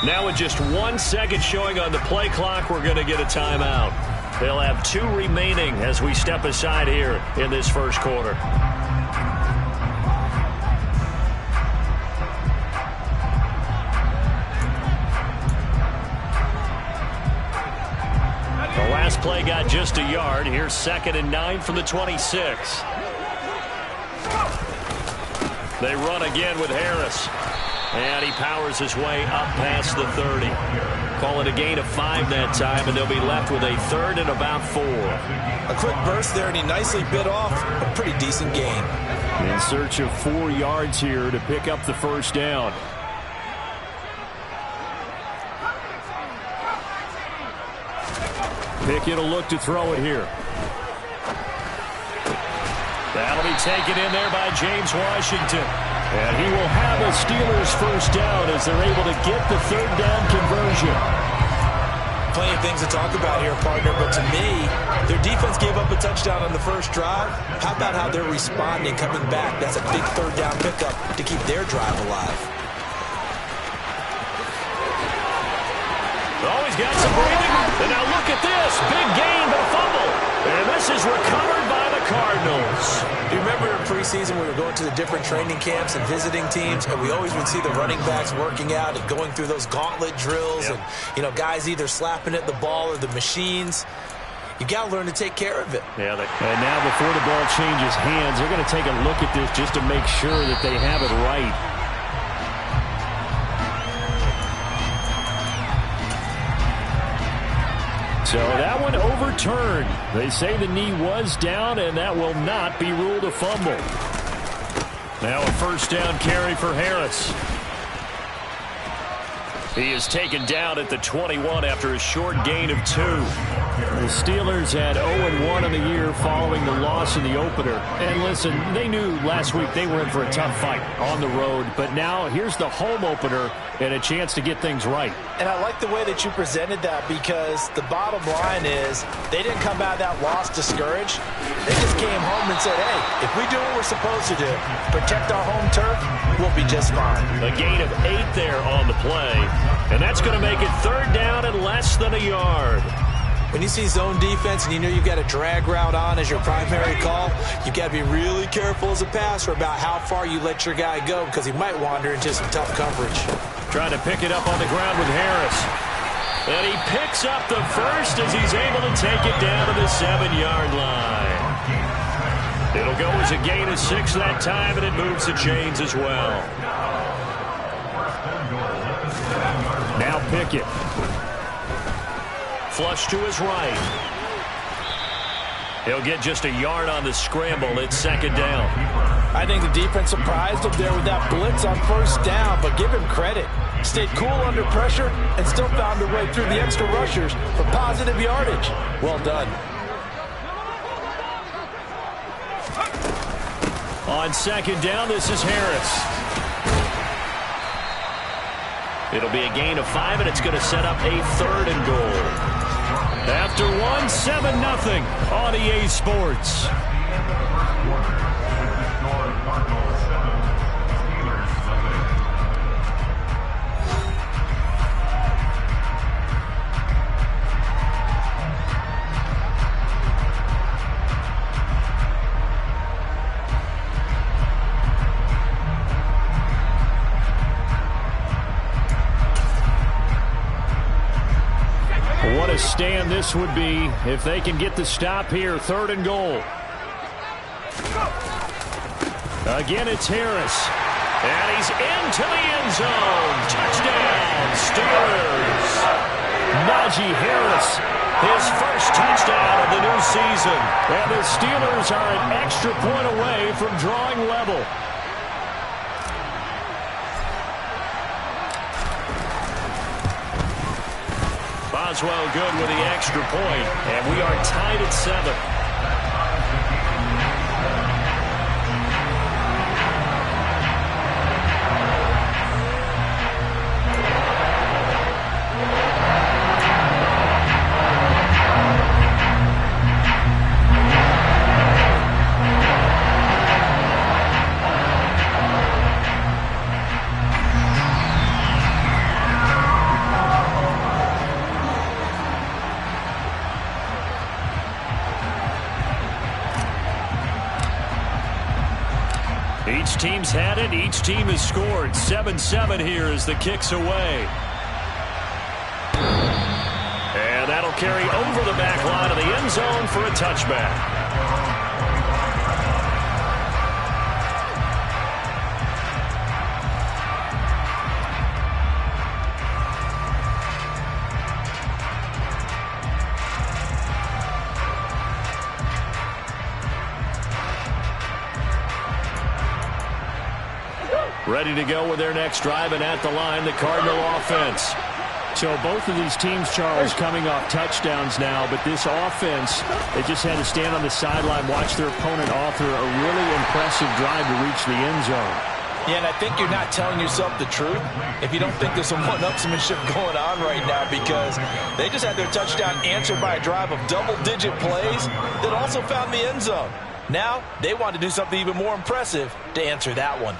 Now with just 1 second showing on the play clock, we're going to get a timeout. They'll have 2 remaining as we step aside here in this first quarter. The last play got just a yard. Here's 2nd and 9 from the 26. They run again with Harris. And he powers his way up past the 30. Call it a gain of 5 that time, and they'll be left with a 3rd and about 4. A quick burst there, and he nicely bit off a pretty decent gain. In search of 4 yards here to pick up the first down. Pickett will look to throw it here. That'll be taken in there by James Washington. And he will have a Steelers first down as they're able to get the 3rd down conversion. Plenty of things to talk about here, partner, but to me, their defense gave up a touchdown on the first drive. How about how they're responding, coming back? That's a big 3rd down pickup to keep their drive alive. Always got some breathing. And now look at this. Big gain, but a fumble. And this is recovered by the Cardinals. You remember in preseason we were going to the different training camps and visiting teams, and we always would see the running backs working out and going through those gauntlet drills. Yep. And, you know, guys either slapping at the ball or the machines. You got to learn to take care of it. Yeah, and now before the ball changes hands, they're going to take a look at this just to make sure that they have it right. So that one overturned. They say the knee was down, and that will not be ruled a fumble. Now a first down carry for Harris. He is taken down at the 21 after a short gain of 2. The Steelers had 0-1 in the year following the loss in the opener. And listen, they knew last week they were in for a tough fight on the road. But now here's the home opener and a chance to get things right. And I like the way that you presented that, because the bottom line is they didn't come out of that loss discouraged. They just came home and said, hey, if we do what we're supposed to do, protect our home turf, we'll be just fine. A gain of 8 there on the play. And that's going to make it 3rd down and less than a yard. When you see zone defense and you know you've got a drag route on as your primary call, you've got to be really careful as a passer about how far you let your guy go, because he might wander into some tough coverage. Trying to pick it up on the ground with Harris. And he picks up the first as he's able to take it down to the 7-yard line. It'll go as a gain of 6 that time, and it moves the chains as well. Now Pickett. Flush to his right. He'll get just a yard on the scramble. It's 2nd down. I think the defense surprised him there with that blitz on first down, but give him credit. Stayed cool under pressure and still found a way through the extra rushers for positive yardage. Well done. On 2nd down, this is Harris. It'll be a gain of 5, and it's going to set up a 3rd and goal. After 1, 7-0 on EA Sports. What a stand this would be if they can get the stop here. 3rd and goal. Again, it's Harris. And he's into the end zone. Touchdown, Steelers. Najee Harris, his first touchdown of the new season. And the Steelers are an extra point away from drawing level. Boswell good with the extra point, and we are tied at 7. Each team's had it. Each team has scored. 7-7 here as the kick's away. And that'll carry over the back line of the end zone for a touchback. Ready to go with their next drive, and at the line, the Cardinal offense. So both of these teams, Charles, coming off touchdowns now, but this offense, they just had to stand on the sideline, watch their opponent author a really impressive drive to reach the end zone. Yeah, and I think you're not telling yourself the truth if you don't think there's some one-upsmanship going on right now, because they just had their touchdown answered by a drive of double-digit plays that also found the end zone. Now, they want to do something even more impressive to answer that one.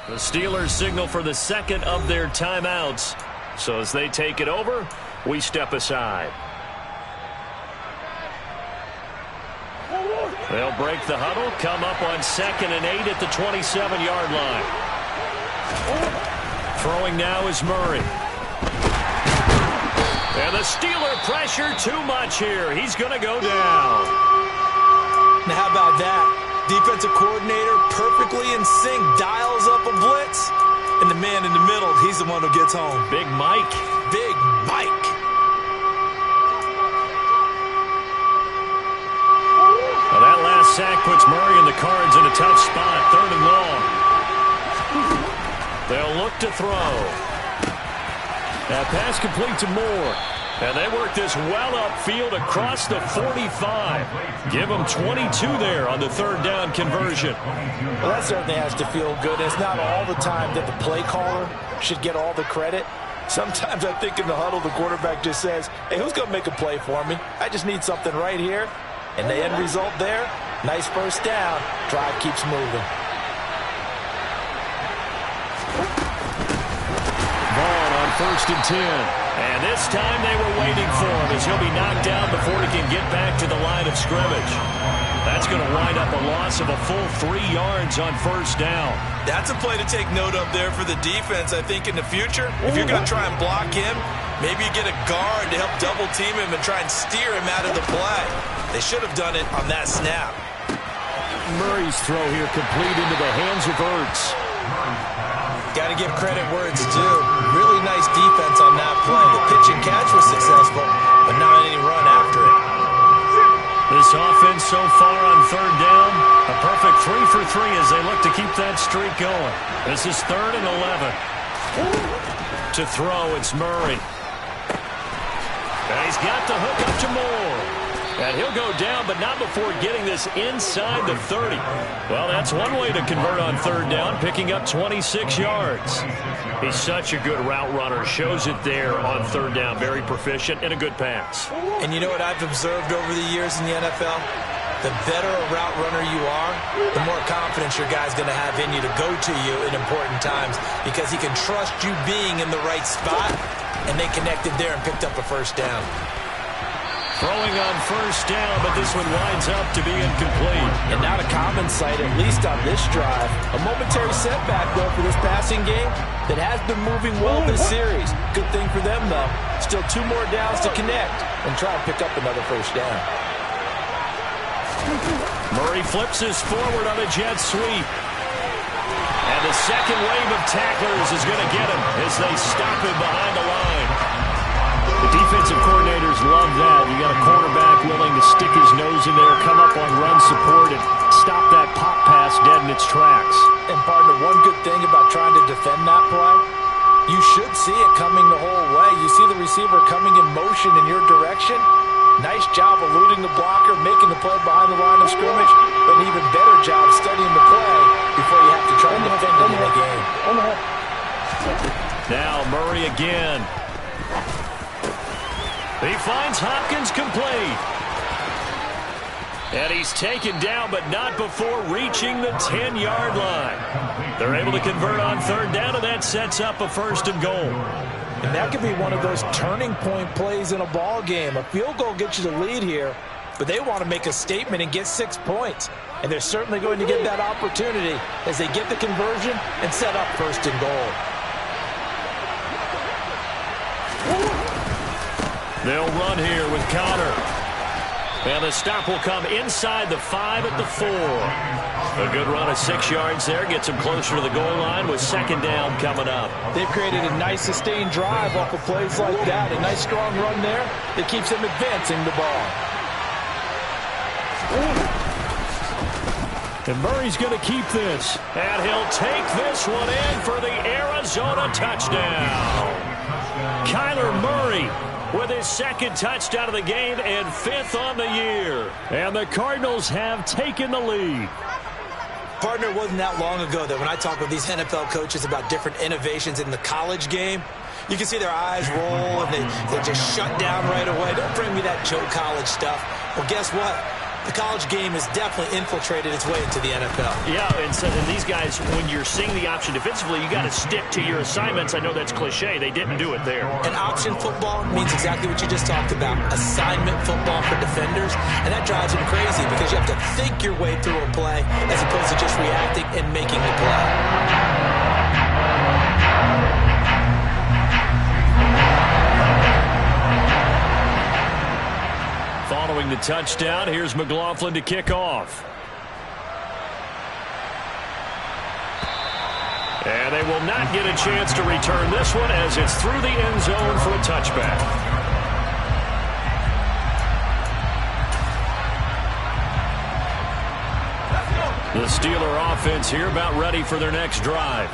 The Steelers signal for the second of their timeouts. So as they take it over, we step aside. They'll break the huddle, come up on 2nd and 8 at the 27-yard line. Throwing now is Murray. And the Steeler pressure too much here. He's going to go down. Now how about that? Defensive coordinator perfectly in sync, dials up a blitz. And the man in the middle, he's the one who gets home. Big Mike. Big Mike. Well, that last sack puts Murray and the Cards in a tough spot, 3rd and long. They'll look to throw. That pass complete to Moore. And they work this well upfield across the 45. Give them 22 there on the 3rd down conversion. Well, that certainly has to feel good. It's not all the time that the play caller should get all the credit. Sometimes I think in the huddle, the quarterback just says, hey, who's going to make a play for me? I just need something right here. And the end result there, nice first down. Drive keeps moving. Ball on 1st and 10. And this time they were waiting for him as he'll be knocked down before he can get back to the line of scrimmage. That's going to wind up a loss of a full 3 yards on 1st down. That's a play to take note of there for the defense, I think, in the future. If you're going to try and block him, maybe you get a guard to help double team him and try and steer him out of the play. They should have done it on that snap. Murray's throw here complete into the hands of Ertz. Got to give credit where it's due. Really nice defense on that play. The pitch and catch was successful, but not any run after it. This offense so far on 3rd down, a perfect 3 for 3 as they look to keep that streak going. This is 3rd and 11. To throw, it's Murray. And he's got the hook up to Moore. And he'll go down, but not before getting this inside the 30. Well, that's one way to convert on 3rd down, picking up 26 yards. He's such a good route runner. Shows it there on 3rd down. Very proficient and a good pass. And you know what I've observed over the years in the NFL? The better a route runner you are, the more confidence your guy's going to have in you to go to you in important times, because he can trust you being in the right spot, and they connected there and picked up a 1st down. Throwing on 1st down, but this one winds up to be incomplete. And not a common sight, at least on this drive. A momentary setback, though, for this passing game that has been moving well this series. Good thing for them, though. Still 2 more downs to connect and try and pick up another 1st down. Murray flips his forward on a jet sweep. And the second wave of tacklers is going to get him as they stop him behind the line. The defensive coordinators love that. You got a quarterback willing to stick his nose in there, come up on run support, and stop that pop pass dead in its tracks. And, partner, one good thing about trying to defend that play, you should see it coming the whole way. You see the receiver coming in motion in your direction. Nice job eluding the blocker, making the play behind the line of scrimmage, but an even better job studying the play before you have to try and defend it in the game. Now Murray again. He finds Hopkins complete. And he's taken down, but not before reaching the 10-yard line. They're able to convert on third down, and that sets up a 1st and goal. And that could be one of those turning point plays in a ball game. A field goal gets you the lead here, but they want to make a statement and get 6 points. And they're certainly going to get that opportunity as they get the conversion and set up 1st and goal. They'll run here with Connor. And the stop will come inside the 5 at the 4. A good run of 6 yards there. Gets them closer to the goal line with 2nd down coming up. They've created a nice sustained drive off of plays like that. A nice strong run there that keeps them advancing the ball. And Murray's going to keep this. And he'll take this one in for the Arizona touchdown. Kyler Murray with his 2nd touchdown of the game and 5th on the year. And the Cardinals have taken the lead. Partner, it wasn't that long ago that when I talk with these NFL coaches about different innovations in the college game, you can see their eyes roll and they just shut down right away. Don't bring me that Joe College stuff. Well, guess what? The college game has definitely infiltrated its way into the NFL. Yeah, and these guys, when you're seeing the option defensively, you got to stick to your assignments. I know that's cliche. They didn't do it there. And option football means exactly what you just talked about. Assignment football for defenders. And that drives them crazy because you have to think your way through a play as opposed to just reacting and making the play. Following the touchdown, here's McLaughlin to kick off. And they will not get a chance to return this one as it's through the end zone for a touchback. The Steeler offense here about ready for their next drive.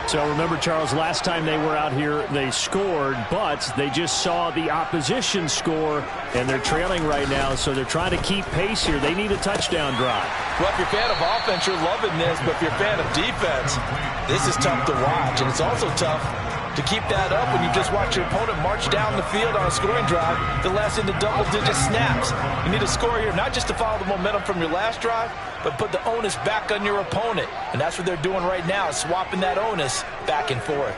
So remember, Charles, last time they were out here, they scored, but they just saw the opposition score, and they're trailing right now, so they're trying to keep pace here. They need a touchdown drive. Well, if you're a fan of offense, you're loving this, but if you're a fan of defense, this is tough to watch, and it's also tough to keep that up when you just watch your opponent march down the field on a scoring drive that lasts into double-digit snaps. You need a score here, not just to follow the momentum from your last drive, but put the onus back on your opponent. And that's what they're doing right now, swapping that onus back and forth.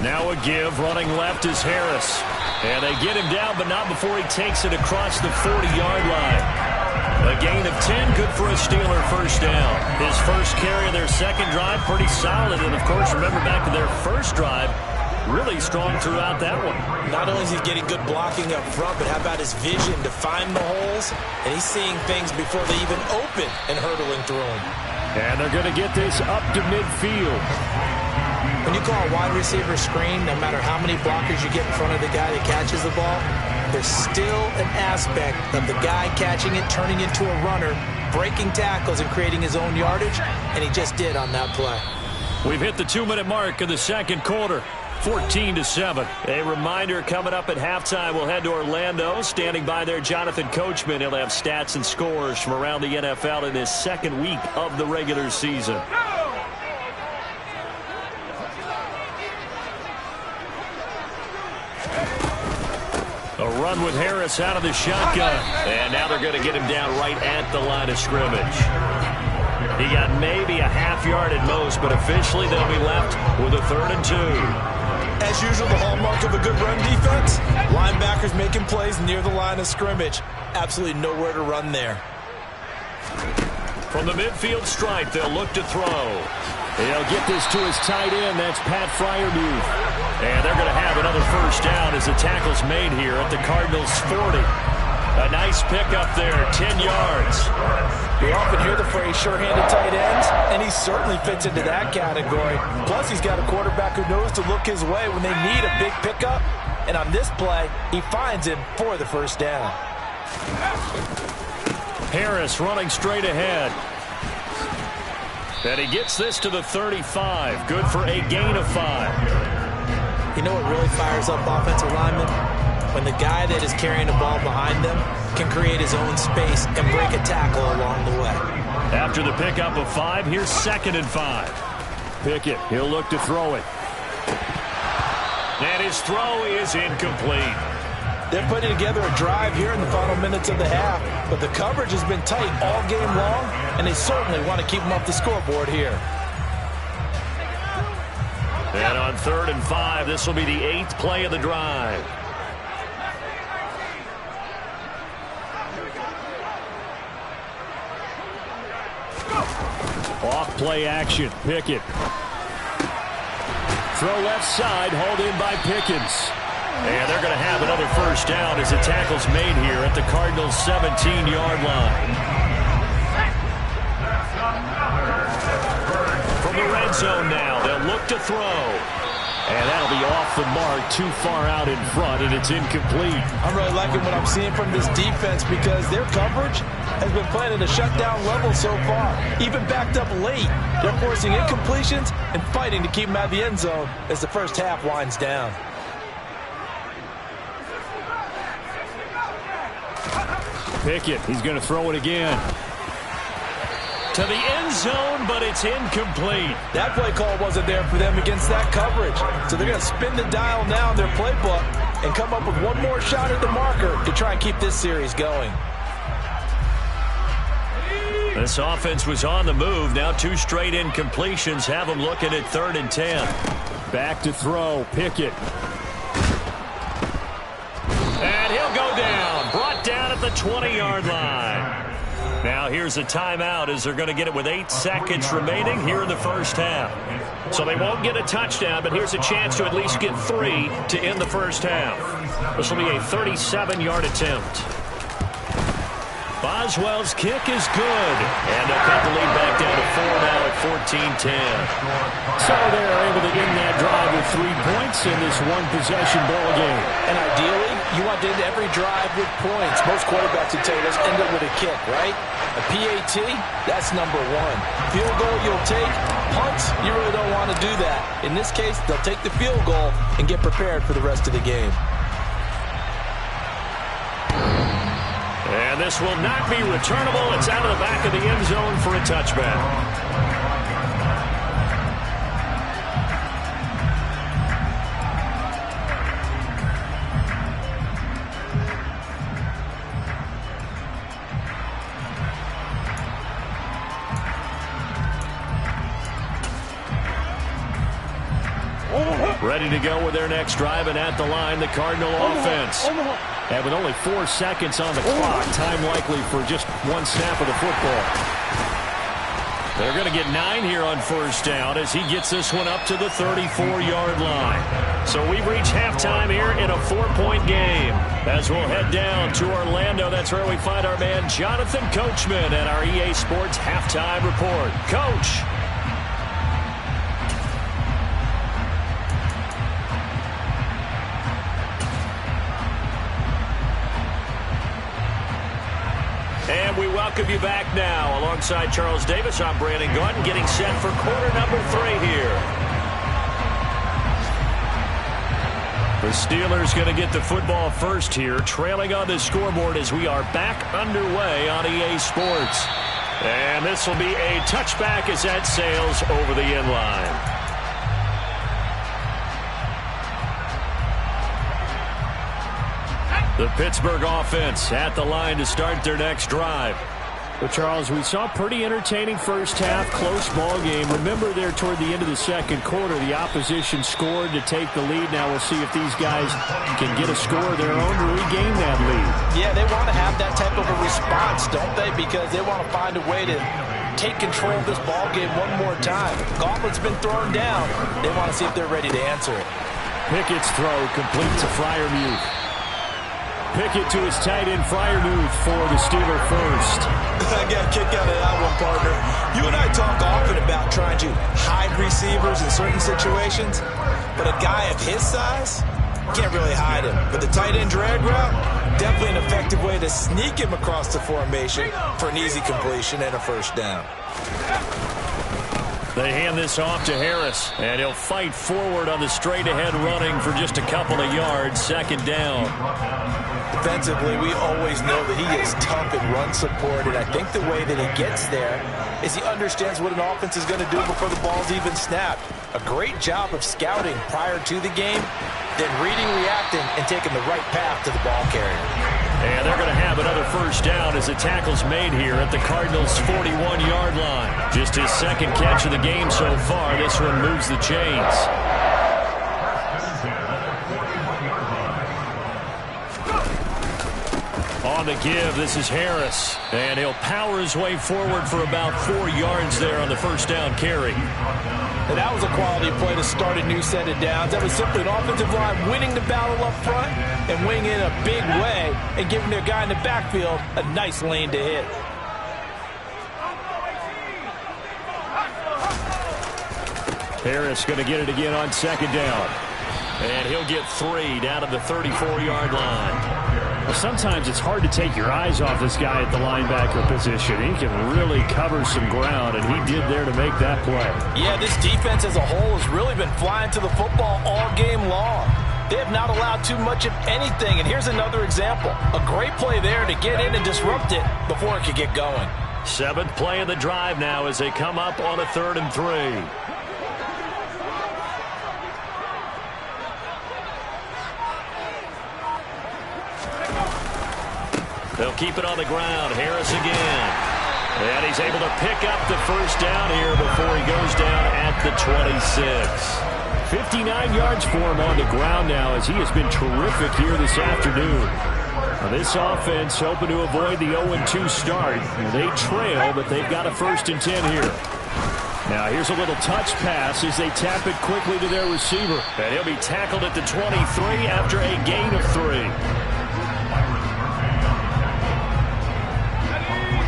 Now a give, running left is Harris. And they get him down, but not before he takes it across the 40-yard line. A gain of 10, good for a Steeler 1st down. His first carry of their 2nd drive, pretty solid. And, of course, remember back to their 1st drive, really strong throughout that one. Not only is he getting good blocking up front, but how about his vision to find the holes? And he's seeing things before they even open and hurdling through them. And they're going to get this up to midfield. When you call a wide receiver screen, no matter how many blockers you get in front of the guy that catches the ball, there's still an aspect of the guy catching it, turning into a runner, breaking tackles and creating his own yardage, and he just did on that play. We've hit the 2-minute mark of the 2nd quarter. 14-7. A reminder coming up at halftime. We'll head to Orlando. Standing by there, Jonathan Coachman. He'll have stats and scores from around the NFL in his 2nd week of the regular season. A run with Harris out of the shotgun. And now they're going to get him down right at the line of scrimmage. He got maybe a half yard at most, but officially they'll be left with a 3rd and 2. As usual, the hallmark of a good run defense, linebackers making plays near the line of scrimmage. Absolutely nowhere to run there. From the midfield stripe, they'll look to throw. He'll get this to his tight end. That's Pat Freiermuth. And they're going to have another 1st down as the tackle's made here at the Cardinals' 40. A nice pickup there, 10 yards. We often hear the phrase sure-handed tight ends, and he certainly fits into that category. Plus, he's got a quarterback who knows to look his way when they need a big pickup. And on this play, he finds him for the 1st down. Harris running straight ahead. And he gets this to the 35. Good for a gain of 5. You know what really fires up offensive linemen? When the guy that is carrying the ball behind them can create his own space and break a tackle along the way. After the pickup of 5, here's 2nd and 5. Pickett, he'll look to throw it. And his throw is incomplete. They're putting together a drive here in the final minutes of the half, but the coverage has been tight all game long, and they certainly want to keep them off the scoreboard here. And on 3rd and 5, this will be the 8th play of the drive. Off play action. Pickett. Throw left side, hauled in by Pickens. And they're going to have another first down as the tackle's made here at the Cardinals' 17-yard line. From the red zone now, they'll look to throw. And that'll be off the mark, too far out in front, and it's incomplete. I'm really liking what I'm seeing from this defense because their coverage has been playing at a shutdown level so far. Even backed up late, they're forcing incompletions and fighting to keep them out of the end zone as the first half winds down. Pickett, he's going to throw it again. To the end zone, but it's incomplete. That play call wasn't there for them against that coverage. So they're going to spin the dial now in their playbook and come up with one more shot at the marker to try and keep this series going. This offense was on the move. Now 2 straight incompletions have them looking at 3rd and 10. Back to throw. Pickett. And he'll go down. Brought down at the 20-yard line. Now here's a timeout as they're going to get it with 8 seconds remaining here in the first half. So they won't get a touchdown, but here's a chance to at least get 3 to end the first half. This will be a 37-yard attempt. Boswell's kick is good. And they'll cut the lead back down to 4 now at 14-10. So they're able to end that drive with 3 points in this one-possession ball game. And ideally, you want to end every drive with points. Most quarterbacks would tell you, let's end it with a kick, right? A PAT, that's number 1. Field goal you'll take. Punts, you really don't want to do that. In this case, they'll take the field goal and get prepared for the rest of the game. And this will not be returnable. It's out of the back of the end zone for a touchback. Ready to go with their next drive, and at the line, the Cardinal offense. And with only 4 seconds on the clock, time likely for just 1 snap of the football. They're going to get 9 here on first down as he gets this one up to the 34-yard line. So we've reached halftime here in a 4-point game. As we'll head down to Orlando, that's where we find our man Jonathan Coachman at our EA Sports Halftime Report. Coach. And we welcome you back now. Alongside Charles Davis, I'm Brandon Gaudin, getting set for quarter number 3 here. The Steelers going to get the football first here, trailing on the scoreboard as we are back underway on EA Sports. And this will be a touchback as that sails over the end line. The Pittsburgh offense at the line to start their next drive. Well, Charles, we saw a pretty entertaining first half, close ball game. Remember there toward the end of the second quarter, the opposition scored to take the lead. Now we'll see if these guys can get a score of their own to regain that lead. Yeah, they want to have that type of a response, don't they? Because they want to find a way to take control of this ball game one more time. Gauntlet's been thrown down. They want to see if they're ready to answer it. Pickett's throw complete to Freiermuth. Pickett to his tight end, Freiermuth, for the Steeler first. I got a kick out of that one, partner. You and I talk often about trying to hide receivers in certain situations, but a guy of his size, can't really hide him. But the tight end drag route, definitely an effective way to sneak him across the formation for an easy completion and a first down. They hand this off to Harris, and he'll fight forward on the straight-ahead running for just a couple of yards. Second down. Defensively, we always know that he is tough in run support, and I think the way that he gets there is he understands what an offense is going to do before the ball's even snapped. A great job of scouting prior to the game, then reading, reacting, and taking the right path to the ball carrier. And they're going to have another first down as the tackle's made here at the Cardinals' 41-yard line. Just his second catch of the game so far. This one moves the chains. On the give, this is Harris. And he'll power his way forward for about 4 yards there on the first down carry. And that was a quality play to start a new set of downs. That was simply an offensive line winning the battle up front and winning in a big way and giving their guy in the backfield a nice lane to hit. Harris going to get it again on second down. And he'll get 3 down at the 34-yard line. Well, sometimes it's hard to take your eyes off this guy at the linebacker position. He can really cover some ground, and he did there to make that play. Yeah, this defense as a whole has really been flying to the football all game long. They have not allowed too much of anything, and here's another example. A great play there to get in and disrupt it before it could get going. 7th play of the drive now as they come up on a 3rd and 3. They'll keep it on the ground. Harris again. And he's able to pick up the first down here before he goes down at the 26. 59 yards for him on the ground now as he has been terrific here this afternoon. Now this offense hoping to avoid the 0-2 start. They trail, but they've got a 1st and 10 here. Now here's a little touch pass as they tap it quickly to their receiver. And he'll be tackled at the 23 after a gain of 3.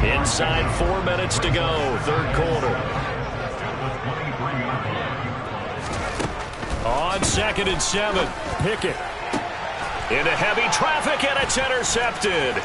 Inside 4 minutes to go, 3rd quarter. On 2nd and 7, Pickett. Into heavy traffic, and it's intercepted.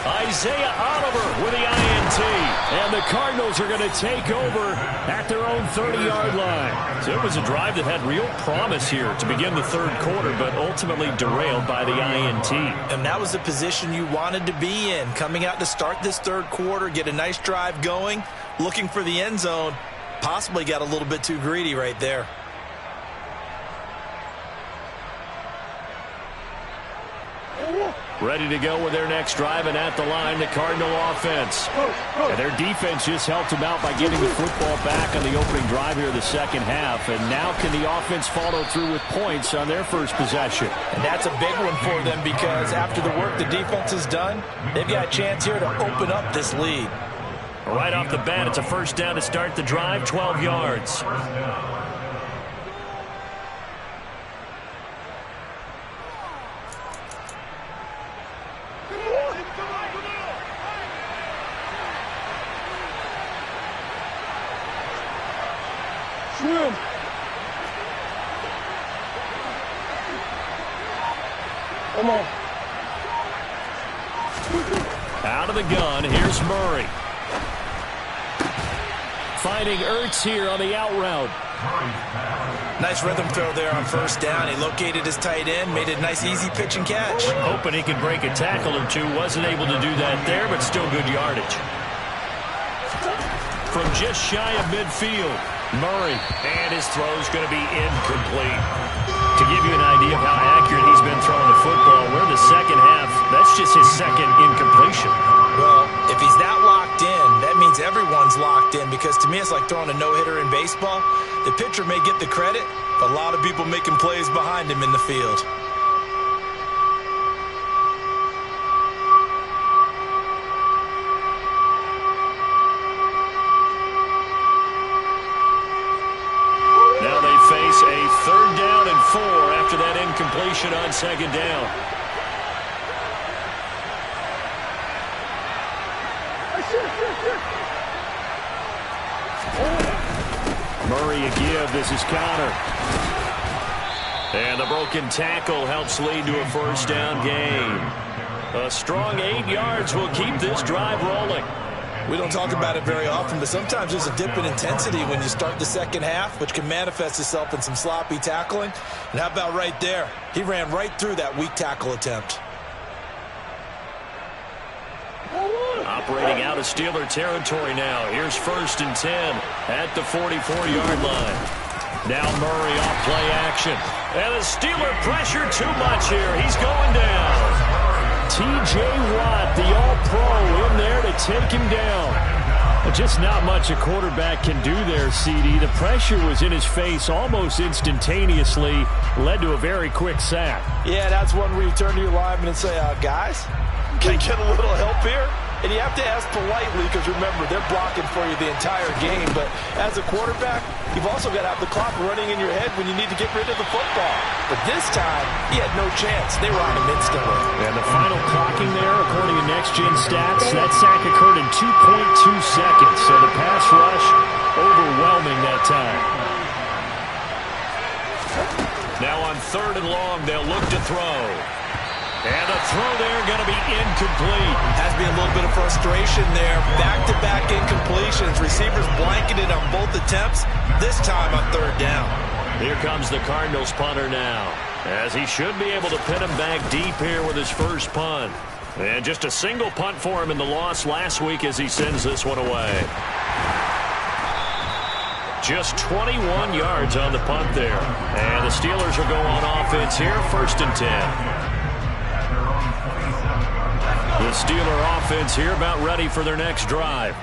Isaiah Oliver with the INT. And the Cardinals are going to take over at their own 30-yard line. So it was a drive that had real promise here to begin the 3rd quarter, but ultimately derailed by the INT. And that was the position you wanted to be in. Coming out to start this 3rd quarter, get a nice drive going, looking for the end zone. Possibly got a little bit too greedy right there. Ready to go with their next drive, and at the line, the Cardinal offense. And their defense just helped them out by getting the football back on the opening drive here of the 2nd half. And now can the offense follow through with points on their first possession? And that's a big one for them because after the work the defense has done, they've got a chance here to open up this lead. Right off the bat, it's a first down to start the drive, 12 yards. Swim. Come on. Out of the gun, here's Murray. Finding Ertz here on the out route. Nice rhythm throw there on first down. He located his tight end, made a nice easy pitch and catch. Hoping he could break a tackle or two. Wasn't able to do that there, but still good yardage. From just shy of midfield, Murray. And his throw's going to be incomplete. To give you an idea of how accurate he's been throwing the football, we're in the 2nd half. That's just his 2nd incompletion. Well, if he's that locked in, that means everyone's locked in because to me it's like throwing a no-hitter in baseball. The pitcher may get the credit, but a lot of people making plays behind him in the field. Now they face a 3rd down and 4 after that incompletion on 2nd down. Murray a give. This is Connor. And the broken tackle helps lead to a first down gain. A strong 8 yards will keep this drive rolling. We don't talk about it very often, but sometimes there's a dip in intensity when you start the second half, which can manifest itself in some sloppy tackling. And how about right there? He ran right through that weak tackle attempt. Operating out of Steeler territory now. Here's 1st and 10 at the 44-yard line. Now Murray off play action. And the Steeler pressure too much here. He's going down. T.J. Watt, the All-Pro, in there to take him down. Just not much a quarterback can do there, CD. The pressure was in his face almost instantaneously, led to a very quick sack. Yeah, that's one where you turn to your lineman and say, guys, can I get a little help here? And you have to ask politely because, remember, they're blocking for you the entire game. But as a quarterback, you've also got to have the clock running in your head when you need to get rid of the football. But this time, he had no chance. They were on him instantly. And the final clocking there, according to Next Gen Stats, that sack occurred in 2.2 seconds. So the pass rush overwhelming that time. Now on 3rd and long, they'll look to throw. And the throw there going to be incomplete. Has to be a little bit of frustration there. Back-to-back incompletions. Receivers blanketed on both attempts, this time on 3rd down. Here comes the Cardinals punter now, as he should be able to pin him back deep here with his first punt. And just a single punt for him in the loss last week as he sends this one away. Just 21 yards on the punt there. And the Steelers will go on offense here, 1st and 10. The Steeler offense here about ready for their next drive.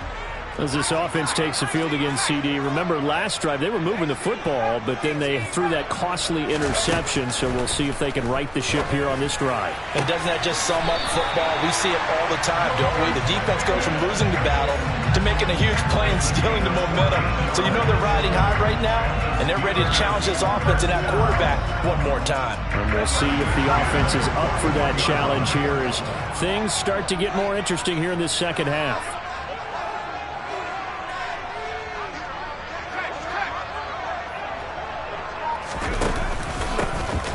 As this offense takes the field against CD, remember last drive they were moving the football, but then they threw that costly interception, so we'll see if they can right the ship here on this drive. And doesn't that just sum up football? We see it all the time, don't we? The defense goes from losing the battle to making a huge play and stealing the momentum. So you know they're riding high right now, and they're ready to challenge this offense and that quarterback one more time. And we'll see if the offense is up for that challenge here as things start to get more interesting here in this second half.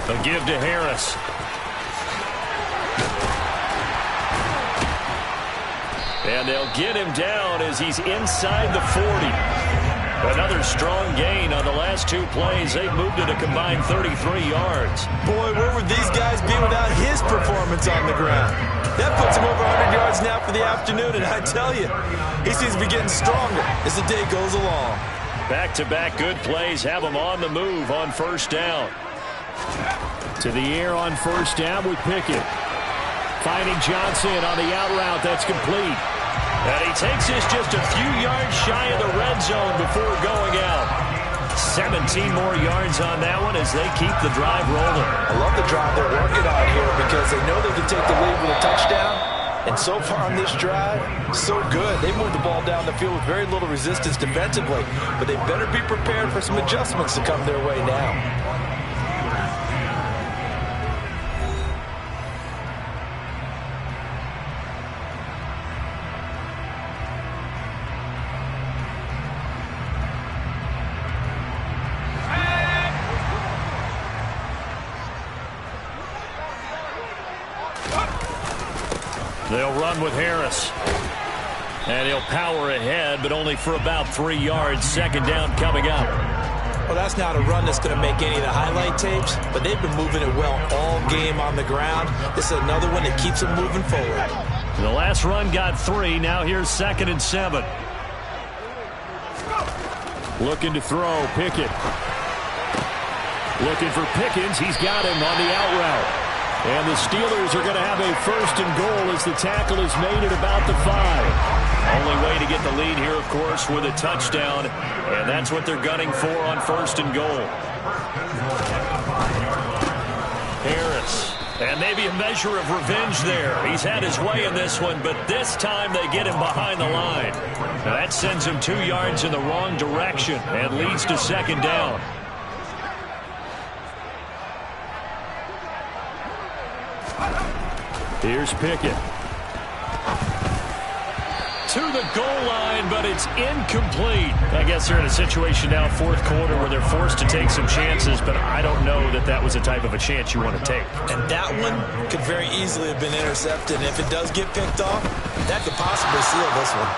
A give to Harris. And they'll get him down as he's inside the 40. Another strong gain on the last 2 plays. They've moved it a combined 33 yards. Boy, where would these guys be without his performance on the ground? That puts him over 100 yards now for the afternoon, and I tell you, he seems to be getting stronger as the day goes along. Back-to-back good plays have him on the move on 1st down. To the air on 1st down with Pickett. Finding Johnson on the out route. That's complete. And he takes this just a few yards shy of the red zone before going out. 17 more yards on that one as they keep the drive rolling. I love the drive they're working on here because they know they can take the lead with a touchdown. And so far on this drive, so good. They moved the ball down the field with very little resistance defensively. But they better be prepared for some adjustments to come their way now. They'll run with Harris. And he'll power ahead, but only for about 3 yards. 2nd down coming up. Well, that's not a run that's going to make any of the highlight tapes, but they've been moving it well all game on the ground. This is another one that keeps them moving forward. The last run got 3. Now here's 2nd and 7. Looking to throw, Pickett. Looking for Pickens. He's got him on the out route. And the Steelers are going to have a 1st and goal as the tackle is made at about the 5. Only way to get the lead here, of course, with a touchdown. And that's what they're gunning for on 1st and goal. Harris. And maybe a measure of revenge there. He's had his way in this one, but this time they get him behind the line. Now that sends him 2 yards in the wrong direction and leads to 2nd down. Here's Pickett. To the goal line, but it's incomplete. I guess they're in a situation now, 4th quarter, where they're forced to take some chances, but I don't know that that was the type of a chance you want to take. And that one could very easily have been intercepted. And if it does get picked off, that could possibly seal this one.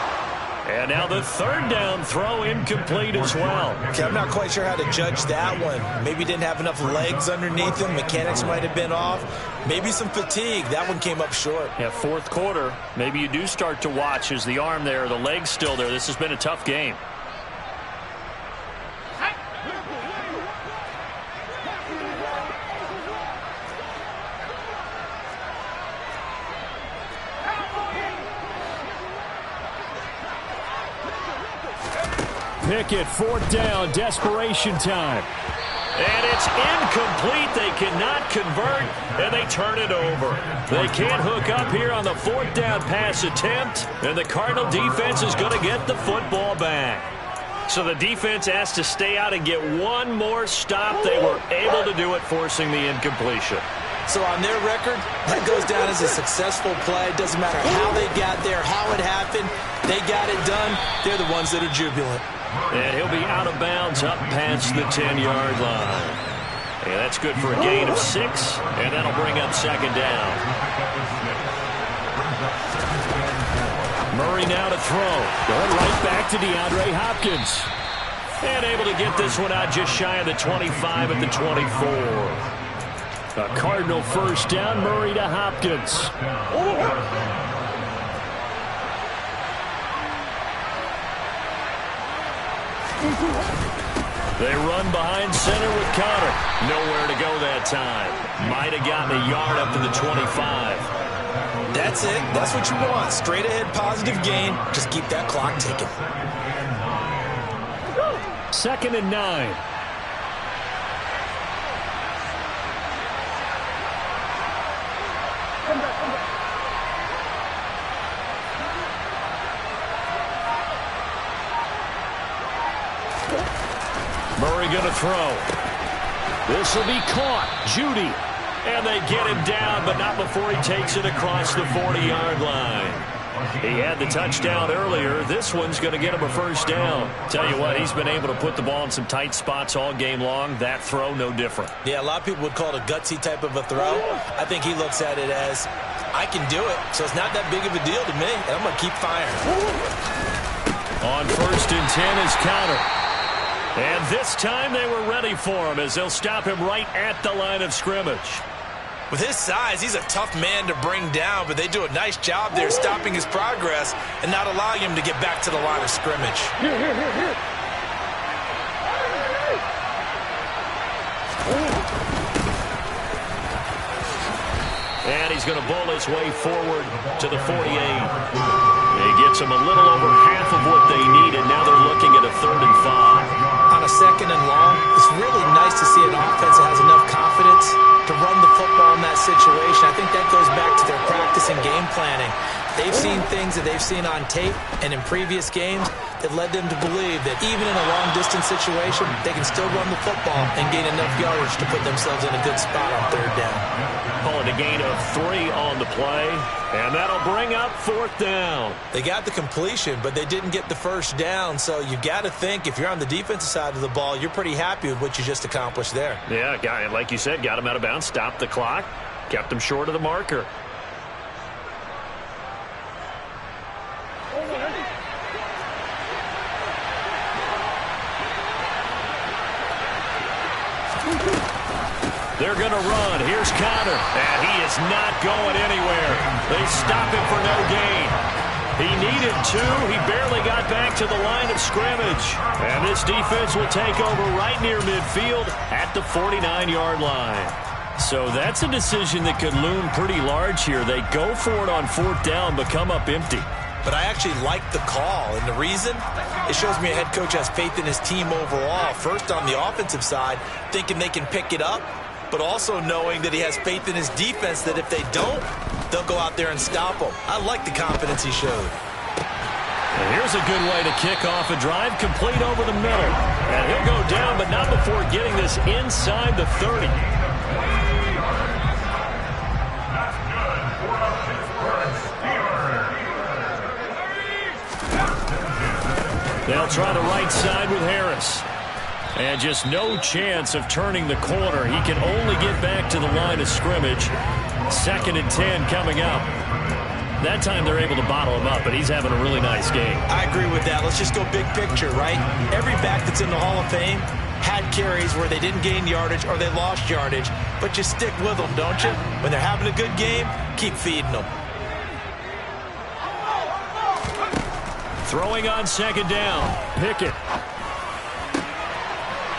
And now the third down throw incomplete as well. Okay, I'm not quite sure how to judge that one. Maybe didn't have enough legs underneath him. Mechanics might have been off. Maybe some fatigue. That one came up short. Yeah, fourth quarter. Maybe you do start to watch. Is the arm there, the leg's still there? This has been a tough game. Pickett, fourth down, desperation time. And it's incomplete. They cannot convert, and they turn it over. They can't hook up here on the fourth down pass attempt, and the Cardinal defense is going to get the football back. So the defense has to stay out and get one more stop. They were able to do it, forcing the incompletion. So on their record, that goes down as a successful play. It doesn't matter how they got there, how it happened. They got it done. They're the ones that are jubilant. And he'll be out of bounds up past the 10-yard line. And that's good for a gain of 6, and that'll bring up second down. Murray now to throw. Going right back to DeAndre Hopkins. And able to get this one out just shy of the 25 at the 24. A Cardinal first down, Murray to Hopkins. They run behind center with Conner. Nowhere to go that time. Might have gotten a yard up to the 25. That's it. That's what you want. Straight ahead positive gain. Just keep that clock ticking. 2nd and 9. Murray going to throw. This will be caught. Judy. And they get him down, but not before he takes it across the 40-yard line. He had the touchdown earlier. This one's going to get him a first down. Tell you what, he's been able to put the ball in some tight spots all game long. That throw, no different. Yeah, a lot of people would call it a gutsy type of a throw. I think he looks at it as, I can do it, so it's not that big of a deal to me, and I'm going to keep firing. On 1st and 10 is Conner. And this time they were ready for him as they'll stop him right at the line of scrimmage. With his size, he's a tough man to bring down, but they do a nice job there stopping his progress and not allowing him to get back to the line of scrimmage. And he's going to bowl his way forward to the 48. He gets him a little over half of what they need, and now they're looking at a 3rd and 5. On a 2nd and long, it's really nice to see an offense that has enough confidence to run the football in that situation. I think that goes back to their practice and game planning. They've seen things that they've seen on tape and in previous games that led them to believe that even in a long-distance situation, they can still run the football and gain enough yardage to put themselves in a good spot on 3rd down. Calling a gain of 3 on the play, and that'll bring up 4th down. They got the completion, but they didn't get the first down, so you got to think if you're on the defensive side of the ball, you're pretty happy with what you just accomplished there. Yeah, like you said, got him out of bounds, stopped the clock, kept him short of the marker. They're going to run. Here's Conner. And he is not going anywhere. They stop him for no gain. He needed 2. He barely got back to the line of scrimmage. And this defense will take over right near midfield at the 49-yard line. So that's a decision that could loom pretty large here. They go for it on 4th down, but come up empty. But I actually like the call, and the reason? It shows me a head coach has faith in his team overall. First, on the offensive side, thinking they can pick it up, but also knowing that he has faith in his defense that if they don't, they'll go out there and stop them. I like the confidence he showed. And here's a good way to kick off a drive, complete over the middle. And he'll go down, but not before getting this inside the 30. They'll try the right side with Harris. And just no chance of turning the corner. He can only get back to the line of scrimmage. 2nd and 10 coming up. That time they're able to bottle him up, but he's having a really nice game. I agree with that. Let's just go big picture, right? Every back that's in the Hall of Fame had carries where they didn't gain yardage or they lost yardage, but you stick with them, don't you? When they're having a good game, keep feeding them. Throwing on second down. Pickett.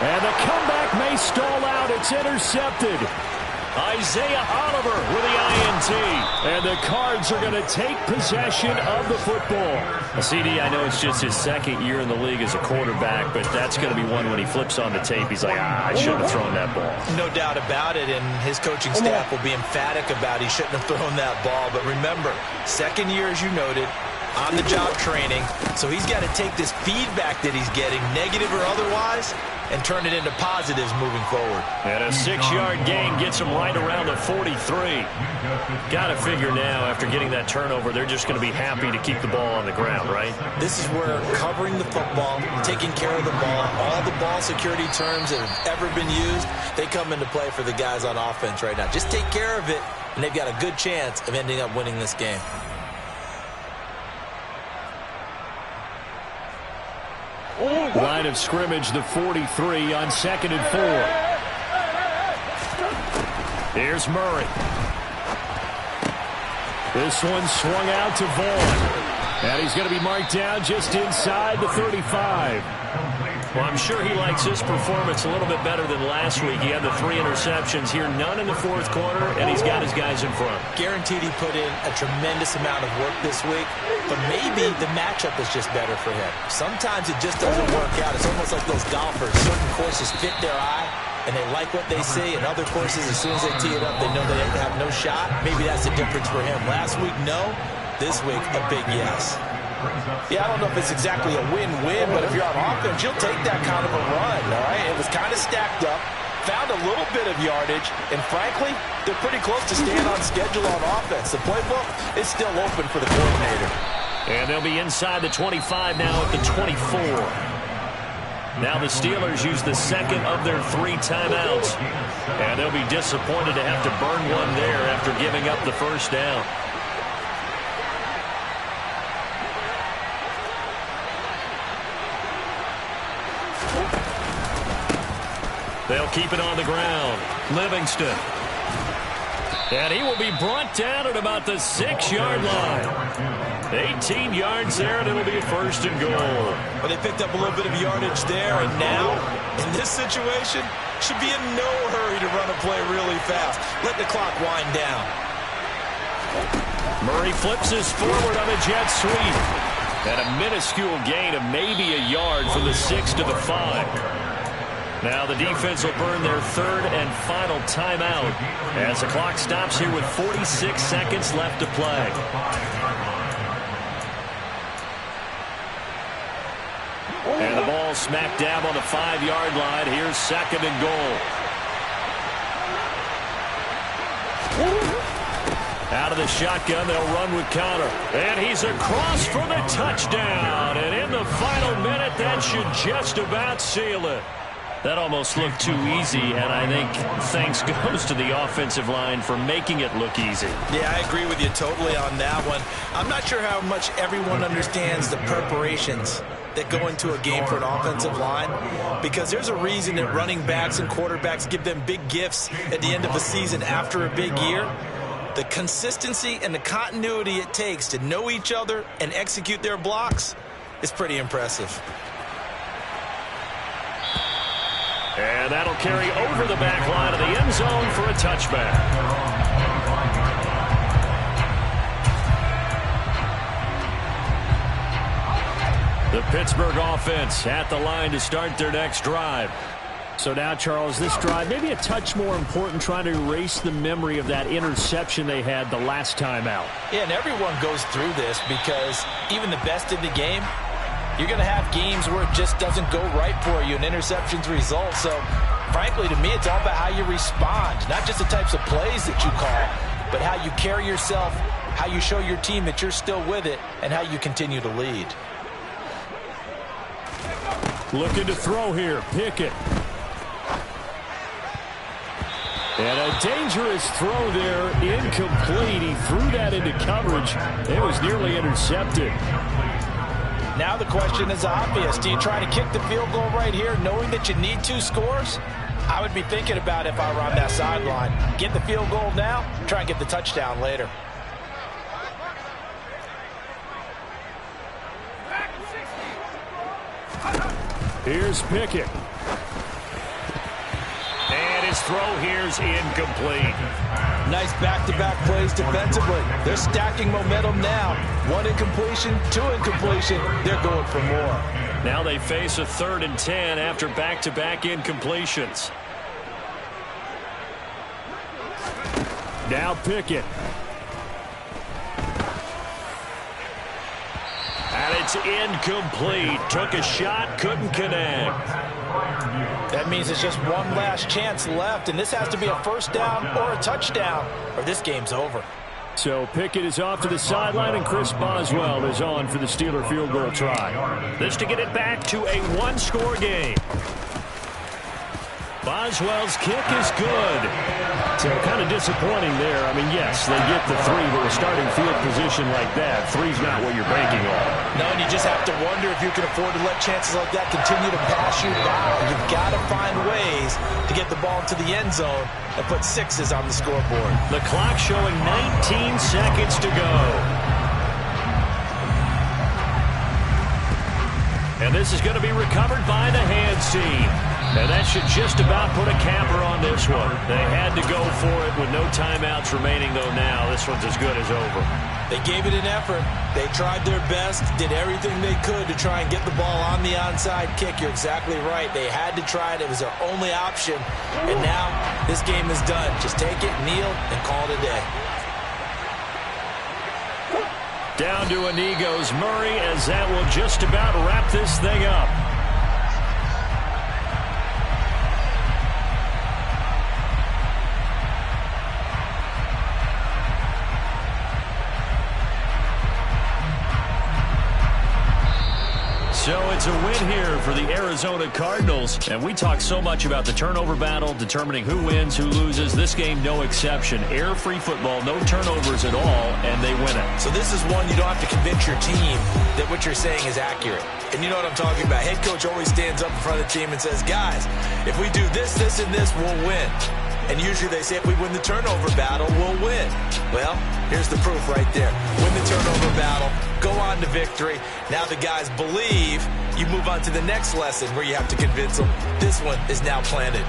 And the comeback may stall out. It's intercepted. Isaiah Oliver with the INT. And the Cards are going to take possession of the football. CD, I know it's just his second year in the league as a quarterback, but that's going to be one when he flips on the tape. He's like, I shouldn't have thrown that ball. No doubt about it, and his coaching staff will be emphatic about he shouldn't have thrown that ball. But remember, second year, as you noted, on-the-job training, so he's got to take this feedback that he's getting, negative or otherwise, and turn it into positives moving forward. And a 6-yard gain gets him right around the 43. Got to figure now, after getting that turnover, they're just going to be happy to keep the ball on the ground, right? This is where covering the football, taking care of the ball, all the ball security terms that have ever been used, they come into play for the guys on offense right now. Just take care of it, and they've got a good chance of ending up winning this game. Line of scrimmage, the 43 on 2nd and 4. Here's Murray. This one swung out to Vaughn. And he's going to be marked down just inside the 35. Well, I'm sure he likes his performance a little bit better than last week. He had the 3 interceptions here, none in the 4th quarter, and he's got his guys in front. Guaranteed he put in a tremendous amount of work this week, but maybe the matchup is just better for him. Sometimes it just doesn't work out. It's almost like those golfers. Certain courses fit their eye, and they like what they see, and other courses, as soon as they tee it up, they know they have no shot. Maybe that's the difference for him. Last week, no. This week, a big yes. Yeah, I don't know if it's exactly a win-win, but if you're on offense, you'll take that kind of a run, all right? It was kind of stacked up, found a little bit of yardage, and frankly, they're pretty close to staying on schedule on offense. The playbook is still open for the coordinator. And they'll be inside the 25 now at the 24. Now the Steelers use the second of their 3 timeouts. And they'll be disappointed to have to burn one there after giving up the first down. They'll keep it on the ground. Livingston. And he will be brought down at about the 6-yard line. 18 yards there, and it'll be a 1st and goal. Well, they picked up a little bit of yardage there, and now, in this situation, should be in no hurry to run a play really fast. Let the clock wind down. Murray flips his forward on a jet sweep. And a minuscule gain of maybe a yard from the 6 to the 5. Now the defense will burn their 3rd and final timeout as the clock stops here with 46 seconds left to play. And the ball smack dab on the 5-yard line. Here's 2nd and goal. Out of the shotgun, they'll run with Connor. And he's across for the touchdown. And in the final minute, that should just about seal it. That almost looked too easy, and I think thanks goes to the offensive line for making it look easy. Yeah, I agree with you totally on that one. I'm not sure how much everyone understands the preparations that go into a game for an offensive line, because there's a reason that running backs and quarterbacks give them big gifts at the end of a season after a big year. The consistency and the continuity it takes to know each other and execute their blocks is pretty impressive. And that'll carry over the back line of the end zone for a touchback. The Pittsburgh offense at the line to start their next drive. So now, Charles, this drive maybe a touch more important, trying to erase the memory of that interception they had the last time out. Yeah, and everyone goes through this because even the best in the game, you're going to have games where it just doesn't go right for you, and interceptions result. So, frankly, to me, it's all about how you respond, not just the types of plays that you call, but how you carry yourself, how you show your team that you're still with it, and how you continue to lead. Looking to throw here, Pickett. And a dangerous throw there, incomplete. He threw that into coverage. It was nearly intercepted. Now the question is obvious. Do you try to kick the field goal right here knowing that you need 2 scores? I would be thinking about if I were on that sideline. Get the field goal now, try and get the touchdown later. Here's Pickett. And his throw here's incomplete. Nice back-to-back plays defensively. They're stacking momentum now. 1 incompletion, 2 incompletion. They're going for more. Now they face a 3rd and 10 after back-to-back incompletions. Now Pickett. And it's incomplete. Took a shot, couldn't connect. That means it's just one last chance left, and this has to be a first down or a touchdown, or this game's over. So Pickett is off to the sideline, and Chris Boswell is on for the Steeler field goal try. This to get it back to a 1-score game. Boswell's kick is good. So kind of disappointing there. I mean, yes, they get the 3, but a starting field position like that, 3's not what you're banking on. No, and you just have to wonder if you can afford to let chances like that continue to pass you by. You've got to find ways to get the ball to the end zone and put 6s on the scoreboard. The clock showing 19 seconds to go. And this is going to be recovered by the hands team. And that should just about put a capper on this one. They had to go for it with no timeouts remaining, though now this one's as good as over. They gave it an effort. They tried their best, did everything they could to try and get the ball on the onside kick. You're exactly right. They had to try it. It was their only option. And now this game is done. Just take it, kneel, and call it a day. Down to a knee goes Murray, as that will just about wrap this thing up. So it's a win here for the Arizona Cardinals. And we talk so much about the turnover battle, determining who wins, who loses. This game, no exception. Air-free football, no turnovers at all, and they win it. So this is one you don't have to convince your team that what you're saying is accurate. And you know what I'm talking about. Head coach always stands up in front of the team and says, guys, if we do this, this, and this, we'll win. And usually they say if we win the turnover battle, we'll win. Well, here's the proof right there. Win the turnover battle, go on to victory. Now the guys believe. You move on to the next lesson where you have to convince them. This one is now planted.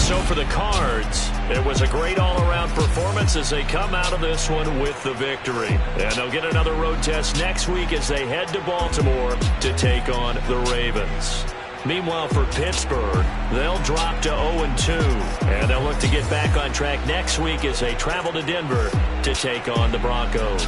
So for the Cards, it was a great all-around performance as they come out of this one with the victory. And they'll get another road test next week as they head to Baltimore to take on the Ravens. Meanwhile, for Pittsburgh, they'll drop to 0-2, and they'll look to get back on track next week as they travel to Denver to take on the Broncos.